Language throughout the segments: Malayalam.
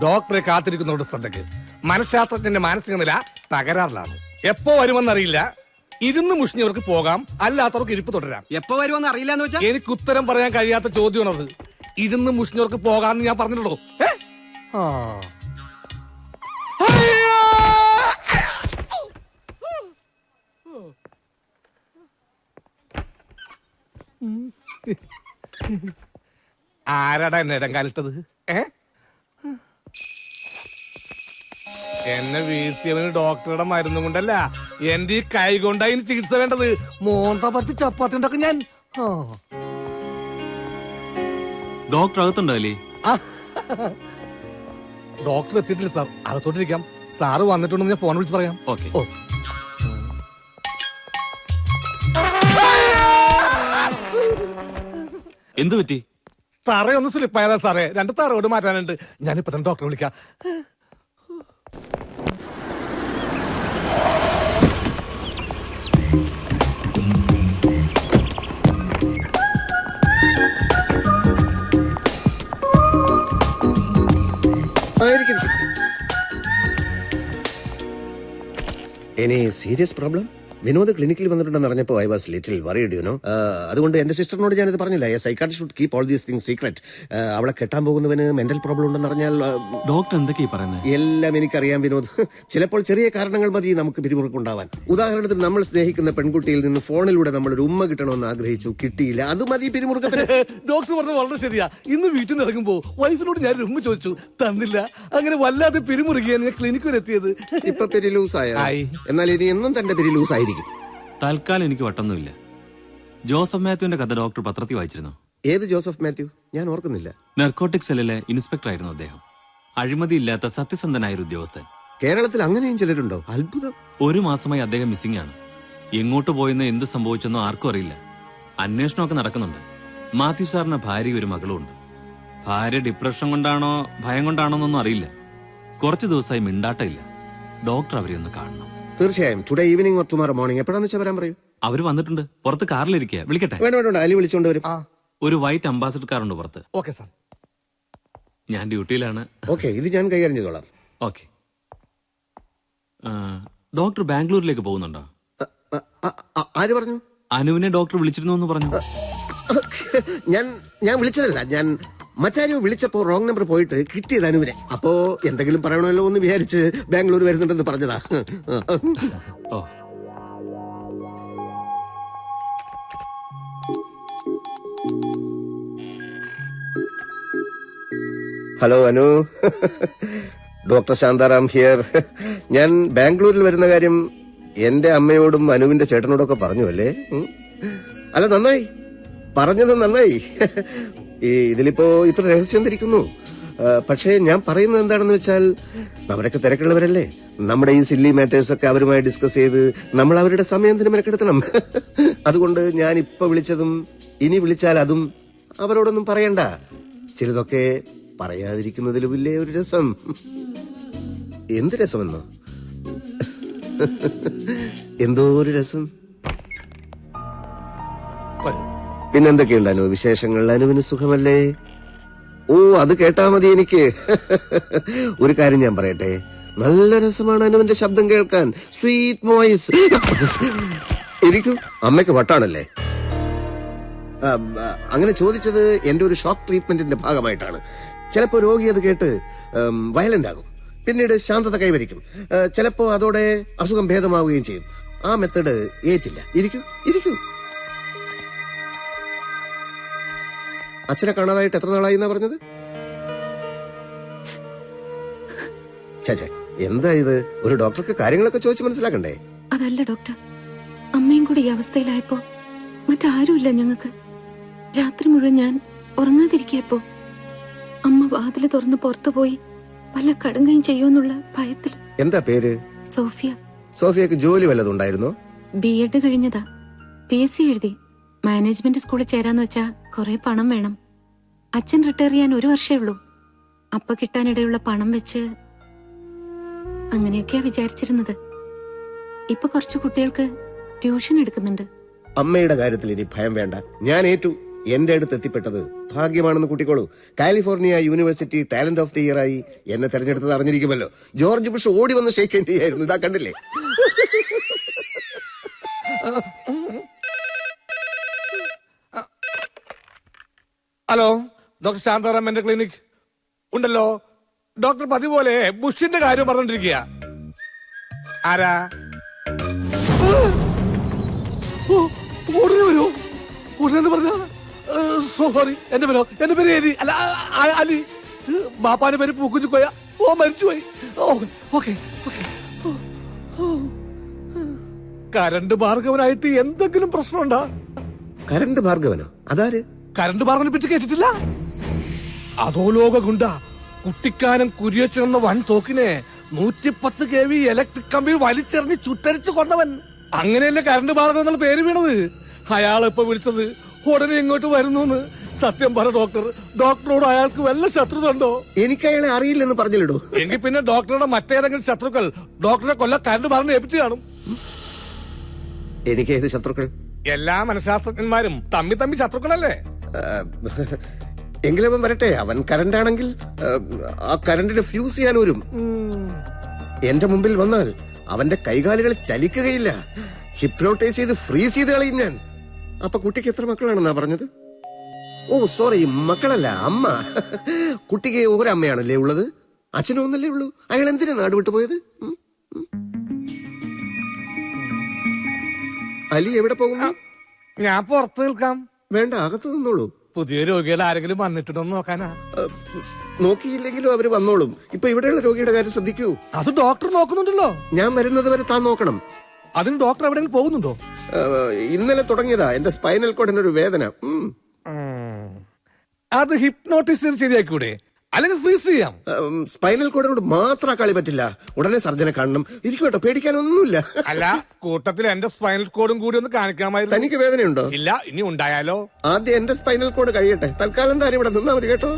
ഡോക്ടറെ കാത്തിരിക്കുന്നവരുടെ ശ്രദ്ധയ്ക്ക് മനഃശാസ്ത്രത്തിന്റെ മാനസിക നില തകരാറിലാണ്. എപ്പോ വരുമെന്നറിയില്ല. ഇരുന്ന് മുഷിഞ്ഞവർക്ക് പോകാം, അല്ലാത്തവർക്ക് ഇരിപ്പ് തുടരാം. എപ്പോ വരുമെന്ന് അറിയില്ല എന്ന് വെച്ചാൽ എനിക്ക് ഉത്തരം പറയാൻ കഴിയാത്ത ചോദ്യമാണത്. ഇരുന്ന് മുഷിഞ്ഞവർക്ക് പോകാന്ന് ഞാൻ പറഞ്ഞിട്ടുള്ളൂ. ആരാടാ എന്നെ ഇടം കാലിട്ടത്? എന്നെ വീഴ്ത്തിയവന് ഡോക്ടറുടെ മരുന്നും കൊണ്ടല്ല, എന്റെ ഈ കൈ കൊണ്ടായി ചികിത്സ വേണ്ടത്. മോന്ത പറ്റി ചപ്പാത്തി ഉണ്ടാക്കും ഞാൻ. ഡോക്ടർ അകത്തുണ്ടല്ലേ? ഡോക്ടർ എത്തിയിട്ടില്ല സാർ, അകത്തോട്ടിരിക്കാം. സാറ് വന്നിട്ടുണ്ടെന്ന് ഞാൻ ഫോൺ വിളിച്ച് പറയാം. ഓക്കെ. എന്തു പറ്റി? തറയൊന്ന് സ്ലിപ്പായതാ സാറേ, 2 തറയോട് മാറ്റാനുണ്ട്. ഞാനിപ്പോ തന്നെ ഡോക്ടറെ വിളിക്കാം. Any serious problem? വിനോദ് ക്ലിനിക്കിൽ വന്നിട്ടുണ്ടെന്ന് അറിഞ്ഞപ്പോൾ I was little worried, you know. അതുകൊണ്ട് എന്റെ സിസ്റ്ററിനോട് ഞാനിത് പറഞ്ഞില്ല. A psychiatrist should keep all these things secret. അവളെ കെട്ടാൻ പോകുന്നവന് മെന്റൽ പ്രോബ്ലം ഉണ്ടെന്ന് അറിഞ്ഞാൽ ഡോക്ടർ എന്തൊക്കെയാ പറയുന്നത്? എല്ലാം എനിക്കറിയാം വിനോദ്. ചിലപ്പോൾ ചെറിയ കാരണങ്ങൾ മതി നമുക്ക് പിരിമുറുക്കുണ്ടാവാൻ. ഉദാഹരണത്തിന് നമ്മൾ സ്നേഹിക്കുന്ന പെൺകുട്ടിയിൽ നിന്ന് ഫോണിലൂടെ നമ്മൾ ഒരു ഉമ്മ കിട്ടണമെന്ന് ആഗ്രഹിച്ചു, കിട്ടിയില്ല. അത് മതി പിരിമുറുക്കത്തിന്. ഡോക്ടർ പറഞ്ഞത് വളരെ ശരിയാ. ഇന്ന് വീട്ടിൽ നിന്ന് ഇറങ്ങുമ്പോ വൈഫിനോട് ഞാൻ ഉമ്മ ചോദിച്ചു, തന്നില്ല. അങ്ങനെ വല്ലാതെ പിരിമുറുകിയാണ് ഞാൻ ക്ലിനിക്ക് വരെ എത്തിയത്. ഇപ്പൊ പെരി ലൂസായ, എന്നാൽ ഇനി എന്നും തന്റെ പെരി ലൂസ് ആയിരിക്കും. തൽക്കാലം എനിക്ക് വട്ടൊന്നുമില്ല. ജോസഫ് മാത്യുവിന്റെ കഥ ഡോക്ടർ പത്രത്തിൽ വായിച്ചിരുന്നു. ഏത് ജോസഫ് മാത്യു? ഞാൻ ഓർക്കുന്നില്ല. നർക്കോട്ടിക് സെല്ലിലെ ഇൻസ്പെക്ടർ ആയിരുന്നു അദ്ദേഹം. അഴിമതിയില്ലാത്ത സത്യസന്ധനായ ഒരു ഉദ്യോഗസ്ഥൻ. കേരളത്തിൽ അങ്ങനെയും ചിലരുണ്ടോ? അത്ഭുതം. 1 മാസമായി അദ്ദേഹം മിസ്സിംഗ് ആണ്. എങ്ങോട്ട് പോയെന്ന് എന്ത് സംഭവിച്ചെന്നോ ആർക്കും അറിയില്ല. അന്വേഷണമൊക്കെ നടക്കുന്നുണ്ട്. മാത്യു സാറിന് ഭാര്യ ഒരു മകളും ഉണ്ട്. ഭാര്യ ഡിപ്രഷൻ കൊണ്ടാണോ ഭയം കൊണ്ടാണോ എന്നൊന്നും അറിയില്ല. കുറച്ചു ദിവസമായി മിണ്ടാട്ടമില്ല. ഡോക്ടർ അവരെ ഒന്ന് കാണണം. തീർച്ചയായും. Today evening or tomorrow morning. എപ്പോഴാന്ന് വെച്ചാൽ വരാൻ പറയൂ. അവര് വന്നിട്ടുണ്ട്. പുറത്ത് കാറിലിരിക്കുക. വിളിക്കട്ടെ? വേണ്ട, അലി വിളിച്ചോണ്ട് വരും. ഒരു വൈറ്റ് അംബാസഡർ കാറുണ്ട് പുറത്ത്. Okay sir. ഞാൻ ഡ്യൂട്ടിയിലാണ്. ഓക്കെ, ഇത് ഞാൻ കൈകാര്യം ചെയ്തോളാം. ഓക്കെ. ഡോക്ടർ ബാംഗ്ലൂരിലേക്ക് പോകുന്നുണ്ടോ? ആര് പറഞ്ഞു? അനുവിനെ ഡോക്ടർ വിളിച്ചിരുന്നു എന്ന് പറഞ്ഞു. ഞാൻ വിളിച്ചതല്ല. ഞാൻ മറ്റാരോ വിളിച്ചപ്പോ റോങ് നമ്പർ പോയിട്ട് കിട്ടിയത് അനുവിനെ. അപ്പോ എന്തെങ്കിലും പറയണമല്ലോ എന്ന് വിചാരിച്ച് ബാംഗ്ലൂർ വരുന്നുണ്ടെന്ന് പറഞ്ഞതാ. ഓ, hello Anu, doctor Shantaram here. ഞാൻ ബാംഗ്ലൂരിൽ വരുന്ന കാര്യം എന്റെ അമ്മയോടും അനുവിന്റെ ചേട്ടനോടൊക്കെ പറഞ്ഞു അല്ലേ? അല്ല, നന്നായി പറഞ്ഞത്, നന്നായി. ഇതിലിപ്പോ ഇത്ര രഹസ്യം ധരിക്കുന്നു. പക്ഷേ ഞാൻ പറയുന്നത് എന്താണെന്ന് വെച്ചാൽ, അവരൊക്കെ തിരക്കുള്ളവരല്ലേ. നമ്മുടെ ഈ സില്ലി മാറ്റേഴ്സ് ഒക്കെ അവരുമായി ഡിസ്കസ് ചെയ്ത് നമ്മൾ അവരുടെ സമയത്തിന് മെനക്കെടുത്തണം. അതുകൊണ്ട് ഞാൻ ഇപ്പൊ വിളിച്ചതും ഇനി വിളിച്ചാൽ അതും അവരോടൊന്നും പറയണ്ട. ചിലതൊക്കെ പറയാതിരിക്കുന്നതിലുമില്ലേ ഒരു രസം. എന്ത് രസമെന്നോ? എന്തോ ഒരു രസം. പിന്നെന്തൊക്കെയുണ്ട് അനു വിശേഷങ്ങൾ? അനുവിന് സുഖമല്ലേ? ഓ, അത് കേട്ടാ മതി എനിക്ക്. ഒരു കാര്യം ഞാൻ പറയട്ടെ, നല്ല രസമാണ് അനുവിന്റെ ശബ്ദം കേൾക്കാൻ. Sweet voice. ഇരിക്കൂ. അമ്മയ്ക്ക് വട്ടാണല്ലേ? അങ്ങനെ ചോദിച്ചത് എന്റെ ഒരു ഷോക്ക് ട്രീറ്റ്മെന്റിന്റെ ഭാഗമായിട്ടാണ്. ചിലപ്പോ രോഗി അത് കേട്ട് വയലന്റ് ആകും, പിന്നീട് ശാന്തത കൈവരിക്കും. ചിലപ്പോ അതോടെ അസുഖം ഭേദമാവുകയും ചെയ്യും. ആ മെത്തഡ് ഏറ്റില്ല. ഇരിക്കൂ. അച്ഛനെ കാണാതായിട്ട് എത്ര നാളായി എന്നാ പറഞ്ഞത്? ചേച്ചേ, എന്താ ഇത്? ഒരു ഡോക്ടർക്ക് കാര്യങ്ങളൊക്കെ ചോദിച്ച് മനസ്സിലാക്കണ്ടേ? അതല്ല ഡോക്ടർ, അമ്മയും കൂടി ഈ അവസ്ഥയിലായപ്പോ മറ്റാരുമില്ല ഞങ്ങൾക്ക്. രാത്രി മുഴുവൻ ഞാൻ ഉറങ്ങാതിരിക്കപ്പോ അമ്മ വാതില് തുറന്ന് പുറത്തുപോയി പല കടുങ്കയും ചെയ്യുമെന്നുള്ള ഭയത്തിൽ. എന്താ പേര്? സോഫിയ. സോഫിയക്ക് ജോലി വല്ലതും ഉണ്ടായിരുന്നോ? B.Ed കഴിഞ്ഞതാ. PSC എഴുതി. മാനേജ്മെന്റ് സ്കൂളിൽ ചേരാന്ന് വെച്ചാ കുറെ പണം വേണം. അച്ഛൻ റിട്ടയർ ചെയ്യാൻ 1 വർഷമേ ഉള്ളൂ. അപ്പൊ കിട്ടാനിടയുള്ള പണം വെച്ച് അങ്ങനെയൊക്കെയാ വിചാരിച്ചിരുന്നത്. ഇപ്പൊ കുറച്ചു കുട്ടികൾക്ക് ട്യൂഷൻ എടുക്കുന്നുണ്ട്. അമ്മയുടെ കാര്യത്തിൽ ഇനി ഭയം വേണ്ട. ഞാൻ ഏറ്റു. എന്റെ അടുത്ത് എത്തിപ്പെട്ടത് ഭാഗ്യമാണെന്ന് കൂട്ടിക്കോളൂ. California university talent of the year ആയി എന്നെ തെരഞ്ഞെടുത്തത് അറിഞ്ഞിരിക്കുമല്ലോ. ജോർജ് ബുഷ് ഓടി വന്ന് ഷേക്ക് ഹാൻഡ് ചെയ്യായിരുന്നു. ഇതാ കണ്ടില്ലേ? ഹലോ, ഡോക്ടർ ശാന്താറാം എന്റെ ക്ലിനിക് ഉണ്ടല്ലോ. ഡോക്ടർ പതിപോലെ ബുഷിന്റെ കാര്യം പറഞ്ഞോണ്ടിരിക്കുക. ആരാ? ഉടനെ വരൂ. ഉടനെ പറഞ്ഞ സോറി, എന്റെ പേര് എലി അല്ല അലി. ബാപ്പാന്റെ പേര് പൂക്കുഞ്ഞു കോയ. ഓ മരിച്ചുപോയി. ഓക്കെ. കരണ്ട് ഭാർഗവനായിട്ട് എന്തെങ്കിലും പ്രശ്നമുണ്ടോ? കരണ്ട് ഭാർഗവനോ? അതാര്? കരണ്ട് ഭാർഗവനെ പറ്റി കേട്ടിട്ടില്ല? അതോ ലോക ഗുണ്ട കുട്ടിക്കാനം കുരിയച്ചെന്ന വൻ തോക്കിനെ 110 kV ഇലക്ട്രിക് കമ്പി വലിച്ചെറിഞ്ഞ് ചുട്ടരിച്ച് കൊന്നവൻ. അങ്ങനെയല്ലേ കരണ്ട് ഭാർഗവൻ എന്നുള്ള പേര് വീണത്. അയാൾ ഇപ്പൊ വിളിച്ചത് ഉടനെ ഇങ്ങോട്ട് വരുന്നു. സത്യം പറ ഡോക്ടർ, ഡോക്ടറോട് അയാൾക്ക് വല്ല ശത്രുത ഉണ്ടോ? എനിക്ക് അയാളെ അറിയില്ലെന്ന് പറഞ്ഞില്ലടോ. എങ്കിൽ പിന്നെ ഡോക്ടറുടെ മറ്റേതെങ്കിലും ശത്രുക്കൾ ഡോക്ടറെ കൊല്ല കരണ്ട് ഭാർഗവനെ ഏൽപ്പിച്ചു കാണും. എനിക്ക് ഏത് ശത്രുക്കൾ? എല്ലാ മനഃശാസ്ത്രജ്ഞന്മാരും തമ്മി ശത്രുക്കളല്ലേ? എങ്കിലവൻ വരട്ടെ. അവൻ കരണ്ടാണെങ്കിൽ ആ കരണ്ടിന് ഫ്യൂസ് ചെയ്യാൻ വരും. എന്റെ മുമ്പിൽ വന്നാൽ അവന്റെ കൈകാലുകൾ ചലിക്കുകയില്ല. ഹിപ്നോട്ടൈസ് ചെയ്ത് ഫ്രീസ് ചെയ്ത് കളയും ഞാൻ. അപ്പൊ കുട്ടിക്ക് എത്ര മക്കളാണെന്നാ പറഞ്ഞത്? ഓ സോറി, മക്കളല്ല, അമ്മ. കുട്ടിക്ക് ഒരമ്മയാണല്ലേ ഉള്ളത്? അച്ഛനും ഒന്നല്ലേ ഉള്ളൂ. അയാൾ എന്തിനാ നാട് വിട്ടു പോയത്? അലി എവിടെ പോകുന്നു? ഞാൻ പുറത്ത് നിൽക്കാം. വേണ്ട, അകത്ത് നിന്നോളൂ. പുതിയ രോഗികൾ ആരെങ്കിലും വന്നിട്ടുണ്ടോ എന്ന് നോക്കാനാ. നോക്കിയില്ലെങ്കിലും അവര് വന്നോളും. ഇപ്പൊ ഇവിടെയുള്ള രോഗിയുടെ കാര്യം ശ്രദ്ധിക്കൂ. അത് ഡോക്ടർ നോക്കുന്നുണ്ടല്ലോ. ഞാൻ വരുന്നത് വരെ താൻ നോക്കണം. അതിന് ഡോക്ടർ എവിടെയെങ്കിലും പോകുന്നുണ്ടോ? ഇന്നലെ തുടങ്ങിയതാ എന്റെ സ്പൈനൽ കോഡിനൊരു വേദന. അത് ഹിപ്നോട്ടിസ് ചെയ്ത് ശരിയാക്കൂടെ? അല്ലെങ്കിൽ ഫ്രീസ് ചെയ്യാം. സ്പൈനൽ കോഡിനോട് മാത്രം കളി പറ്റില്ല. ഉടനെ സർജനെ കാണണം. ഇരിക്കട്ടോ, പേടിക്കാനൊന്നുമില്ല. അല്ല, കൂട്ടത്തിൽ എന്റെ സ്പൈനൽ കോഡും കൂടി ഒന്ന് കാണിക്കാമായിരുന്നു. തനിക്ക് വേദനയുണ്ടോ? ഇല്ല, ഇനി ഉണ്ടായാലോ? ആദ്യം എന്റെ സ്പൈനൽ കോഡ് കഴിയട്ടെ. തൽക്കാലം താൻ ഇവിടെ നിന്നാ മതി കേട്ടോ.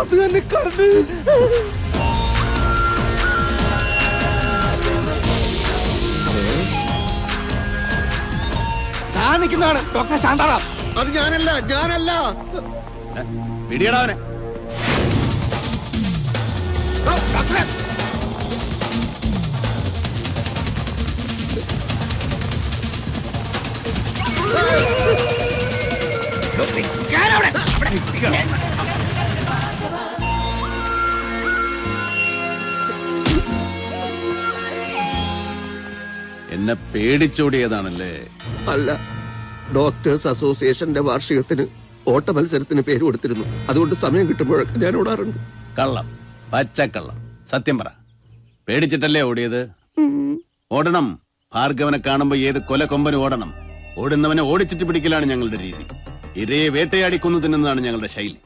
അത് തന്നെ കരണ്ട്. കാണിക്കുന്നതാണ് ഡോക്ടർ ശാന്താറാം. അത് ഞാനല്ല. പിടിയടാവനെ. എന്നെ പേടിച്ചോടിയതാണല്ലേ? അല്ല, ഡോക്ടേഴ്സ് അസോസിയേഷന്റെ വാർഷികത്തിന് ഓട്ട മത്സരത്തിന് പേര് കൊടുത്തിരുന്നു. അതുകൊണ്ട് സമയം കിട്ടുമ്പോഴൊക്കെ ഞാൻ ഓടാറുണ്ട്. കള്ളം, പച്ചക്കള്ളം. സത്യം പറ, പേടിച്ചിട്ടല്ലേ ഓടിയത്? ഓടണം. ഭാർഗവനെ കാണുമ്പോ ഏത് കൊലക്കൊമ്പനും ഓടണം. ഓടുന്നവനെ ഓടിച്ചിട്ട് പിടിക്കലാണ് ഞങ്ങളുടെ രീതി. ഇരയെ വേട്ടയാടി കൊന്നു തിന്നുന്നതാണ് ഞങ്ങളുടെ ശൈലി.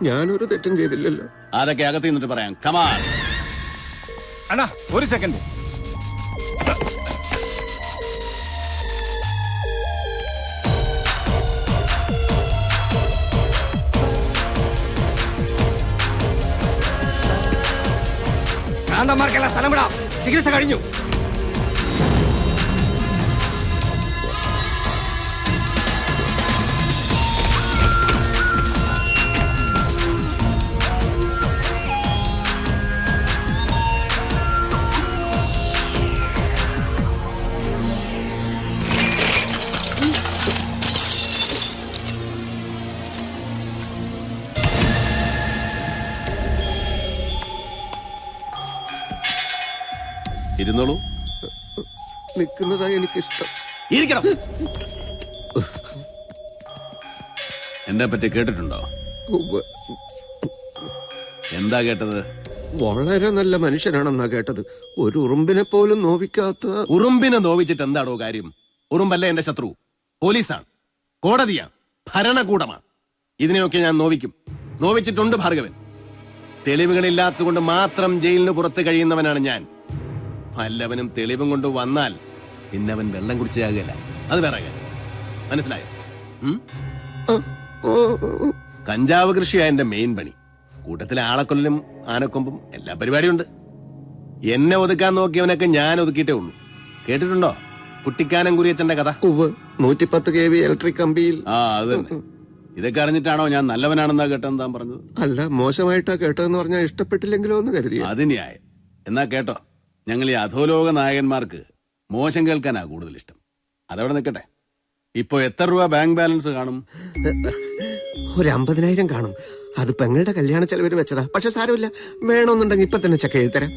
ഞാനൊരു തെറ്റും ചെയ്തില്ലല്ലോ. അതൊക്കെ അകത്ത് നിന്നിട്ട് പറയാം. കമാൻ അണ്ണാ, ഒരു സെക്കൻഡ്. ഭ്രാന്തന്മാർക്കെല്ലാം സ്ഥലം വിടാം. ചികിത്സ കഴിഞ്ഞു. ഇരുന്നോളൂ. നിൽക്കുന്നതാ എനിക്കിഷ്ടം. ഇരിക്കണം. എന്നെ പറ്റി കേട്ടിട്ടുണ്ടോ? ഉവ്വ്. എന്താ കേട്ടത്? വളരെ നല്ല മനുഷ്യനാണെന്നാ കേട്ടത്. ഒരു ഉറുമ്പിനെ പോലും നോവിക്കാത്ത. ഉറുമ്പിനെ നോവിച്ചിട്ട് എന്താണോ കാര്യം? ഉറുമ്പല്ല എന്റെ ശത്രു, പോലീസാണ്, കോടതിയാണ്, ഭരണകൂടമാണ്. ഇതിനെയൊക്കെ ഞാൻ നോവിച്ചിട്ടുണ്ട് ഭാർഗവൻ. തെളിവുകളില്ലാത്തതുകൊണ്ട് മാത്രം ജയിലിന് പുറത്ത് കഴിയുന്നവനാണ് ഞാൻ. വല്ലവനും തെളിവും കൊണ്ട് വന്നാൽ പിന്നെ അവൻ വെള്ളം കുടിച്ചാകുകയല്ല, അത് വേറെ കാര്യം. മനസ്സിലായോ? കഞ്ചാവ് കൃഷിയാ എന്റെ മെയിൻ പണി. കൂട്ടത്തിലെ ആളക്കൊല്ലും ആനക്കൊമ്പും എല്ലാ പരിപാടിയുണ്ട്. എന്നെ ഒതുക്കാൻ നോക്കിയവനൊക്കെ ഞാൻ ഒതുക്കിയിട്ടേ ഉള്ളൂ. കേട്ടിട്ടുണ്ടോ കുട്ടിക്കാനം കുരിയച്ചന്റെ കഥ? 110 kV ഇലക്ട്രിക് കമ്പിയിൽ. അത് തന്നെ. ഇതൊക്കെ അറിഞ്ഞിട്ടാണോ ഞാൻ നല്ലവനാണെന്നാ കേട്ടെന്ന് താൻ പറഞ്ഞത്? അല്ല, മോശമായിട്ടാ കേട്ടതെന്ന് പറഞ്ഞാൽ ഇഷ്ടപ്പെട്ടില്ലെങ്കിലോ എന്ന് കരുതി. അത് ന്യായം. എന്നാ കേട്ടോ, ഞങ്ങൾ ഈ അധോലോക നായകന്മാർക്ക് മോശം കേൾക്കാനാ കൂടുതൽ ഇഷ്ടം. അതവിടെ നിൽക്കട്ടെ. ഇപ്പൊ എത്ര രൂപ ബാങ്ക് ബാലൻസ് കാണും? ഒരു 50,000 കാണും. അത് പെങ്ങളുടെ കല്യാണ ചെലവിന് വെച്ചതാ. പക്ഷെ സാരമില്ല, വേണമെന്നുണ്ടെങ്കിൽ ഇപ്പൊ തന്നെ ചെക്ക് എഴുതരാം.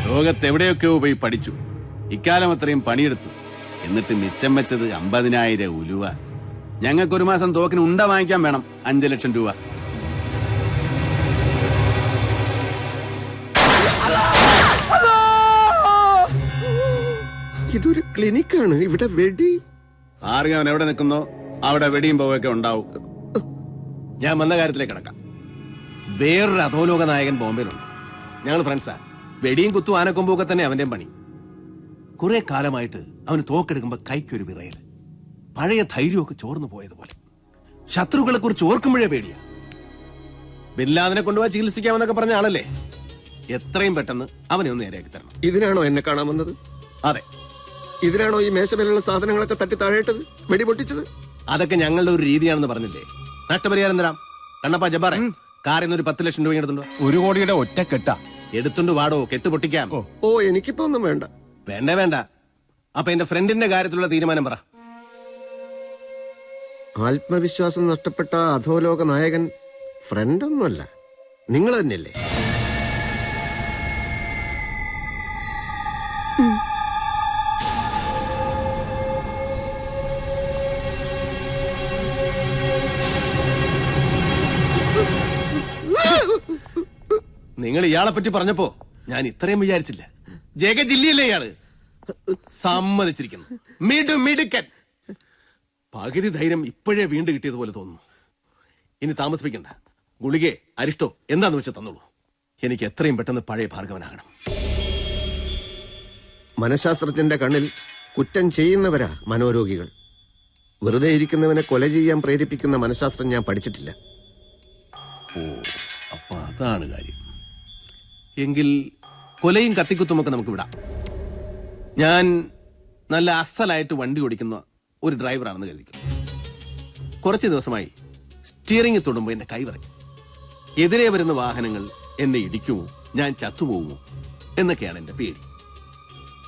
ലോകത്തെവിടെയൊക്കെയോ പോയി പഠിച്ചു, ഇക്കാലം അത്രയും പണിയെടുത്തു. എന്നിട്ട് മിച്ചം വെച്ചത് 50,000 ഉലുവ. ഞങ്ങൾക്കൊരു മാസം തോക്കിന് ഉണ്ട വാങ്ങിക്കാൻ വേണം 5 ലക്ഷം രൂപ. ഇതൊരു ക്ലിനിക്കാണ്. ഇവിടെ വെടി. ഭാർഗവൻ എവിടെ നിൽക്കുന്നോ അവിടെ വെടിയും പോവൊക്കെ ഉണ്ടാവും. ഞാൻ വന്ന കാര്യത്തിലേക്ക് കിടക്കാം. വേറൊരു അധോലോക നായകൻ ബോംബെയിലുണ്ട്. ഞങ്ങൾ ഫ്രണ്ട്സാ. വെടിയും കുത്തും ആനക്കൊമ്പൊക്കെ തന്നെ അവന്റെയും പണി. കുറെ കാലമായിട്ട് അവന് തോക്കെടുക്കുമ്പോ കൈക്കൊരു വിറയൽ, പഴയ ധൈര്യമൊക്കെ ചോർന്നു പോയതുപോലെ. ശത്രുക്കളെ കുറിച്ച് ഓർക്കുമ്പോഴേ പേടിയാ. ബിൻലാദിനെ കൊണ്ടുപോയി ചികിത്സിക്കാമെന്നൊക്കെ പറഞ്ഞ ആളല്ലേ. എത്രയും പെട്ടെന്ന് അവനെ ഒന്ന് നേരെയാക്കി തരണം. ഇതിനാണോ എന്നെ കാണാൻ വന്നത്? അതെ. ഇതിനാണോ ഈ മേശമേലുള്ള സാധനങ്ങളൊക്കെ തട്ടി താഴേട്ടത്, വെടി പൊട്ടിച്ചത്? അതൊക്കെ ഞങ്ങളുടെ ഒരു രീതിയാണെന്ന് പറഞ്ഞില്ലേ. നഷ്ടപരിഹാരം തരാം. കണ്ണപ്പ ജബ്ബാറെ, കാറിൽ നിന്ന് ഒരു 10 ലക്ഷം രൂപ എടുത്തുണ്ടോ? 1 കോടിയുടെ ഒറ്റ കെട്ടാ. എടുത്തുണ്ട് വാടോ, കെട്ട് പൊട്ടിക്കാം. ഓ, എനിക്കിപ്പോ ഒന്നും വേണ്ട. വേണ്ട. അപ്പൊ എന്റെ ഫ്രണ്ടിന്റെ കാര്യത്തിലുള്ള തീരുമാനം പറ. ആത്മവിശ്വാസം നഷ്ടപ്പെട്ട അധോലോക നായകൻ ഫ്രണ്ടൊന്നുമല്ല, നിങ്ങൾ തന്നെയല്ലേ? നിങ്ങൾ ഇയാളെ പറ്റി പറഞ്ഞപ്പോ ഞാൻ ഇത്രയും വിചാരിച്ചില്ല. ജഗജില്ലിയല്ലേ ഇയാള്? സമ്മതിച്ചിരിക്കുന്നു. മിടുക്കൻ. പകുതി ധൈര്യം ഇപ്പോഴേ വീണ്ടും കിട്ടിയതുപോലെ തോന്നുന്നു. ഇനി താമസിപ്പിക്കണ്ട. ഗുളികെ അരിഷ്ടോ എന്താന്ന് വെച്ചാൽ തന്നോളൂ. എനിക്ക് എത്രയും പെട്ടെന്ന് പഴയ ഭാർഗവനാകണം. മനഃശാസ്ത്രജ്ഞന്റെ കണ്ണിൽ കുറ്റം ചെയ്യുന്നവരാ മനോരോഗികൾ. വെറുതെ ഇരിക്കുന്നവനെ കൊല ചെയ്യാൻ പ്രേരിപ്പിക്കുന്ന മനഃശാസ്ത്രം ഞാൻ പഠിച്ചിട്ടില്ല. ഓ, അപ്പൊ അതാണ് കാര്യം. എങ്കിൽ കൊലയും കത്തിക്കുത്തുമൊക്കെ നമുക്ക് വിടാം. ഞാൻ നല്ല അസലായിട്ട് വണ്ടി ഓടിക്കുന്ന ഒരു ഡ്രൈവറാണെന്ന് കരുതിക്കും. കുറച്ച് ദിവസമായി സ്റ്റിയറിംഗ് തൊടുമ്പോൾ എന്റെ കൈ വിറയ്ക്കും. എതിരെ വരുന്ന വാഹനങ്ങൾ എന്നെ ഇടിക്കുമോ, ഞാൻ ചത്തുപോകുമോ എന്നൊക്കെയാണ് എന്റെ പേടി.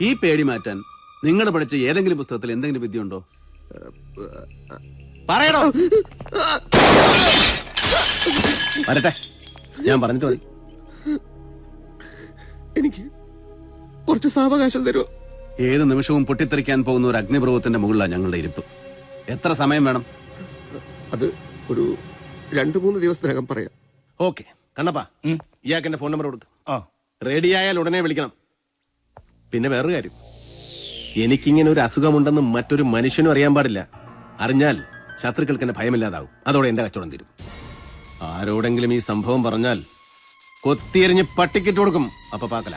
ഈ പേടി മാറ്റാൻ നിങ്ങൾ പഠിച്ച ഏതെങ്കിലും പുസ്തകത്തിൽ എന്തെങ്കിലും വിദ്യയുണ്ടോ? പറയണോ? വരട്ടെ, ഞാൻ പറഞ്ഞിട്ട് മതി. എനിക്ക് കുറച്ച് സാവകാശം തരുമോ? ഏത് നിമിഷവും പൊട്ടിത്തെറിക്കാൻ പോകുന്ന ഒരു അഗ്നിപർവ്വതത്തിന്റെ മുകളിലാണ് ഞങ്ങളുടെ ഇരിപ്പ്. എത്ര സമയം വേണം? അത് ഒരു 2-3 ദിവസത്തിനകം പറയാം. ഓക്കെ. കണ്ണപ്പാ, ഇയാൾക്ക് എന്റെ ഫോൺ നമ്പർ കൊടുക്ക്. ആ, റെഡിയായാൽ ഉടനെ വിളിക്കണം. പിന്നെ വേറൊരു കാര്യം, എനിക്കിങ്ങനെ ഒരു അസുഖമുണ്ടെന്ന് മറ്റൊരു മനുഷ്യനും അറിയാൻ പാടില്ല. അറിഞ്ഞാൽ ശത്രുക്കൾക്ക് എന്നെ ഭയമില്ലാതാവും. അതോടെ എന്റെ കച്ചവടം തീരും. ആരോടെങ്കിലും ഈ സംഭവം പറഞ്ഞാൽ കൊത്തിയെറിഞ്ഞ് പട്ടിക്കിട്ട് കൊടുക്കും. അപ്പൊ പാക്കല.